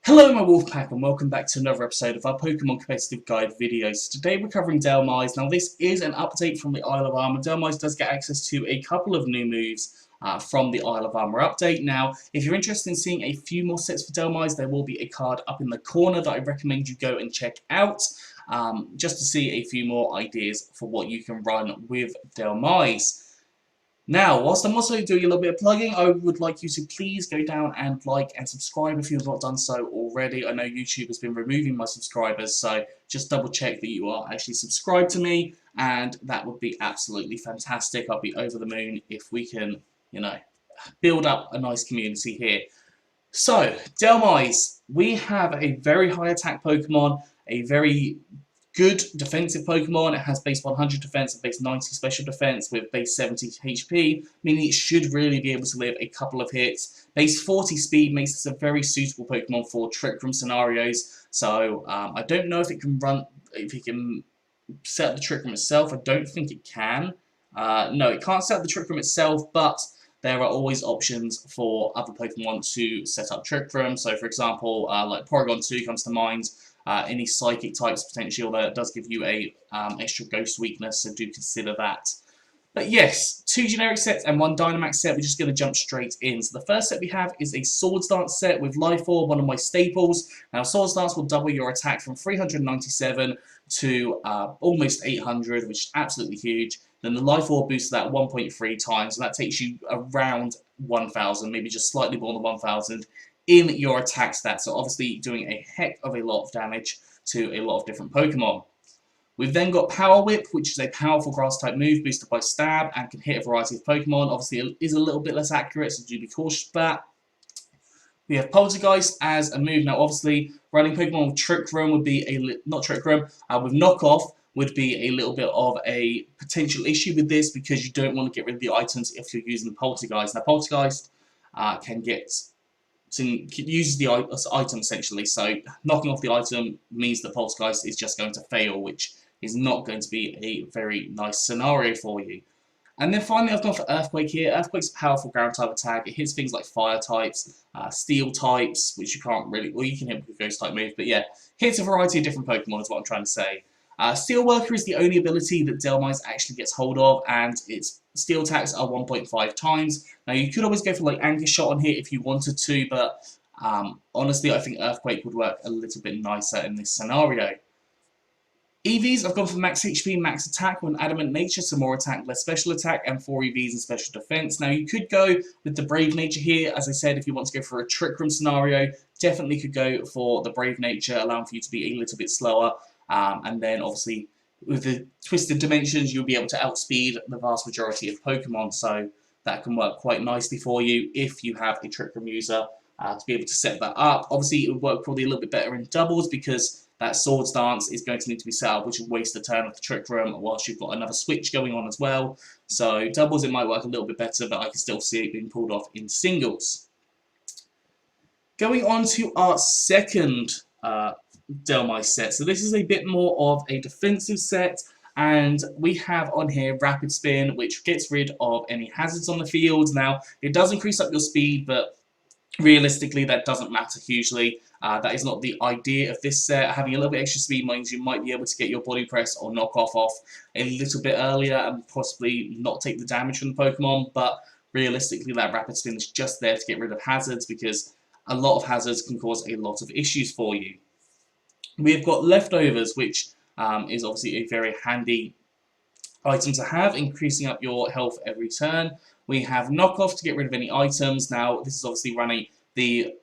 Hello my Wolfpack and welcome back to another episode of our Pokemon Competitive Guide videos. Today we're covering Dhelmise. Now this is an update from the Isle of Armor. Dhelmise does get access to a couple of new moves from the Isle of Armor update. Now if you're interested in seeing a few more sets for Dhelmise, there will be a card up in the corner that I recommend you go and check out just to see a few more ideas for what you can run with Dhelmise. Now, whilst I'm also doing a little bit of plugging, I would like you to please go down and like and subscribe if you have not done so already. I know YouTube has been removing my subscribers, so just double check that you are actually subscribed to me, and that would be absolutely fantastic. I'll be over the moon if we can, build up a nice community here. So, Dhelmise, we have a very high attack Pokemon, a very good defensive Pokemon. It has base 100 defense and base 90 special defense with base 70 HP, meaning it should really be able to live a couple of hits. Base 40 speed makes this a very suitable Pokemon for Trick Room scenarios. So I don't know if it can set up the Trick Room itself. I don't think it can. No, it can't set up the Trick Room itself, but there are always options for other Pokemon to set up Trick Room. So for example, like Porygon 2 comes to mind. Any psychic types potentially, although it does give you a extra ghost weakness, so do consider that. But yes, 2 generic sets and 1 Dynamax set. We're just going to jump straight in. So the first set we have is a Swords Dance set with Life Orb, one of my staples. Now Swords Dance will double your attack from 397 to almost 800, which is absolutely huge. Then the Life Orb boosts that 1.3 times, and that takes you around 1,000, maybe just slightly more than 1,000. In your attack stats, so obviously doing a heck of a lot of damage to a lot of different Pokemon. We've then got Power Whip, which is a powerful Grass-type move boosted by Stab and can hit a variety of Pokemon. Obviously, it is a little bit less accurate, so do be cautious with that. We have Poltergeist as a move. Now, obviously, running Pokemon with Trick Room would be with Knockoff would be a little bit of a potential issue with this because you don't want to get rid of the items if you're using Poltergeist. Now, Poltergeist uses the item essentially, so knocking off the item means that Poltergeist is just going to fail, which is not going to be a very nice scenario for you. And then finally I've gone for Earthquake here. Earthquake's a powerful ground type attack. It hits things like fire types, steel types, which you can't really, well you can hit with a ghost type move, but yeah, hits a variety of different Pokemon is what I'm trying to say. Steelworker is the only ability that Dhelmise actually gets hold of, and its steel attacks are 1.5 times. Now you could always go for like Anchor Shot on here if you wanted to, but honestly I think Earthquake would work a little bit nicer in this scenario. Eevees, I've gone for max HP, max attack with an adamant nature, so more attack, less special attack, and 4 Eevees and special defense. Now you could go with the brave nature here, as I said, if you want to go for a Trick Room scenario, definitely could go for the brave nature, allowing for you to be a little bit slower. And then obviously with the twisted dimensions you'll be able to outspeed the vast majority of Pokemon, so that can work quite nicely for you if you have a Trick Room user to be able to set that up. Obviously it would work probably a little bit better in doubles because that Swords Dance is going to need to be set up, which will waste a turn of the Trick Room whilst you've got another switch going on as well. So doubles it might work a little bit better, but I can still see it being pulled off in singles. Going on to our second Dhelmise set. So this is a bit more of a defensive set, and we have on here Rapid Spin, which gets rid of any hazards on the field. Now it does increase up your speed, but realistically that doesn't matter hugely. That is not the idea of this set. Having a little bit extra speed means you might be able to get your Body Press or Knockoff off a little bit earlier and possibly not take the damage from the Pokemon, but realistically that Rapid Spin is just there to get rid of hazards because a lot of hazards can cause a lot of issues for you. We've got Leftovers, which is obviously a very handy item to have, increasing up your health every turn. We have Knockoff to get rid of any items. Now, this is obviously running the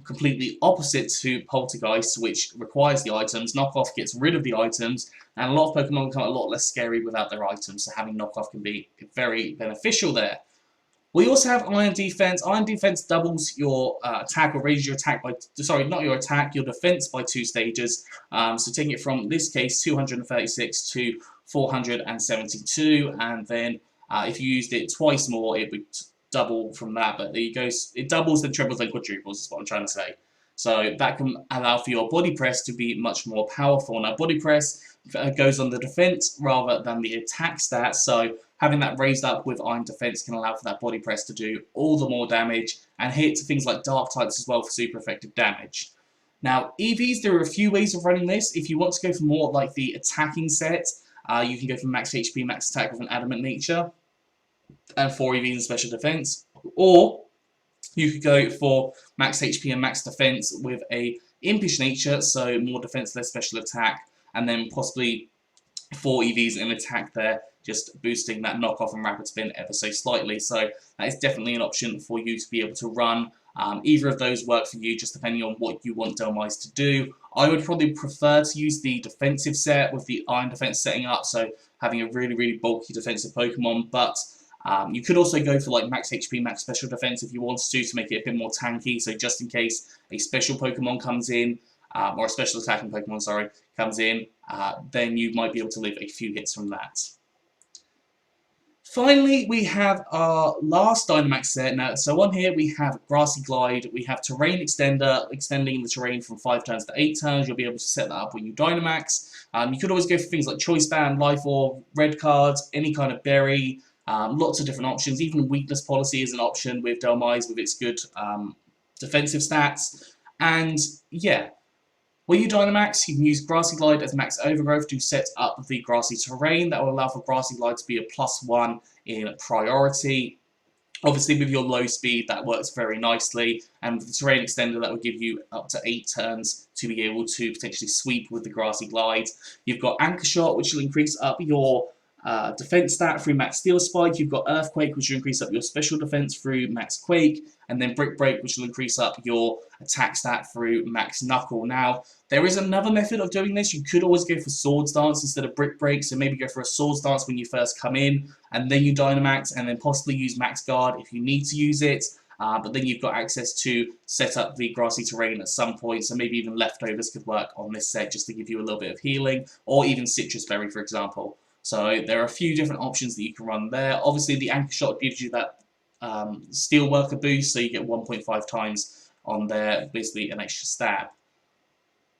completely opposite to Poltergeist, which requires the items. Knockoff gets rid of the items, and a lot of Pokemon become a lot less scary without their items, so having Knockoff can be very beneficial there. We also have Iron Defense. Iron Defense doubles your attack or raises your attack by, not your attack, your defense by 2 stages. So taking it from, this case, 236 to 472, and then if you used it twice more, it would double from that. But there you go. It doubles, then triples, then quadruples is what I'm trying to say. So that can allow for your Body Press to be much more powerful. Now, Body Press goes on the defense rather than the attack stats, so having that raised up with Iron Defense can allow for that Body Press to do all the more damage and hit things like Dark types as well for super effective damage. Now, Eevees, there are a few ways of running this. If you want to go for more like the attacking set, you can go for max HP, max attack with an adamant nature, and 4 Eevees and special defense. Or you could go for max HP and max defense with a impish nature, so more defense, less special attack, and then possibly 4 Eevees in attack there, just boosting that knockoff and rapid spin ever so slightly. So that is definitely an option for you to be able to run. Either of those work for you, just depending on what you want Dhelmise to do. I would probably prefer to use the defensive set with the Iron Defense setting up, so having a really, really bulky defensive Pokemon, but you could also go for like max HP, max special defense if you wanted to make it a bit more tanky, so just in case a special Pokemon comes in, or a special attacking Pokemon, sorry, comes in, then you might be able to live a few hits from that. Finally, we have our last Dynamax set. Now, so on here we have Grassy Glide, we have Terrain Extender, extending the terrain from 5 turns to 8 turns. You'll be able to set that up when you Dynamax. You could always go for things like Choice Band, Life Orb, Red Cards, any kind of berry, lots of different options. Even Weakness Policy is an option with Dhelmise with its good defensive stats. And yeah, when you Dynamax, you can use Grassy Glide as max overgrowth to set up the grassy terrain. That will allow for Grassy Glide to be a +1 in priority. Obviously, with your low speed, that works very nicely. And with the Terrain Extender, that will give you up to 8 turns to be able to potentially sweep with the Grassy Glide. You've got Anchor Shot, which will increase up your defense stat through max Steel Spike. You've got Earthquake, which will increase up your special defense through max Quake, and then Brick Break, which will increase up your attack stat through max Knuckle. Now, there is another method of doing this. You could always go for Swords Dance instead of Brick Break, so maybe go for a Swords Dance when you first come in, and then you Dynamax, and then possibly use Max Guard if you need to use it. But then you've got access to set up the grassy terrain at some point, so maybe even leftovers could work on this set just to give you a little bit of healing, or even Citrus Berry, for example. So there are a few different options that you can run there. Obviously, the Anchor Shot gives you that Steel Worker boost, so you get 1.5 times on there, basically an extra stab.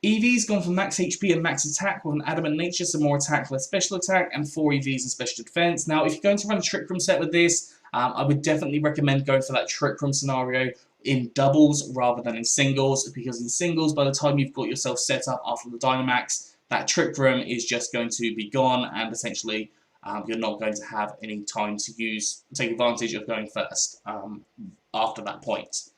Eevees gone for max HP and max attack with an adamant nature, so more attack, less special attack, and 4 Eevees and special defense. Now, if you're going to run a Trick Room set with this, I would definitely recommend going for that Trick Room scenario in doubles rather than in singles, because in singles, by the time you've got yourself set up after the Dynamax, that Trick Room is just going to be gone, and essentially you're not going to have any time to take advantage of going first after that point.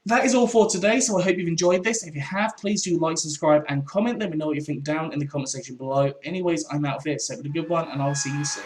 That is all for today, so I hope you've enjoyed this. If you have, please do like, subscribe, and comment. Let me know what you think down in the comment section below. Anyways, I'm out of here, so have a good one, and I'll see you soon.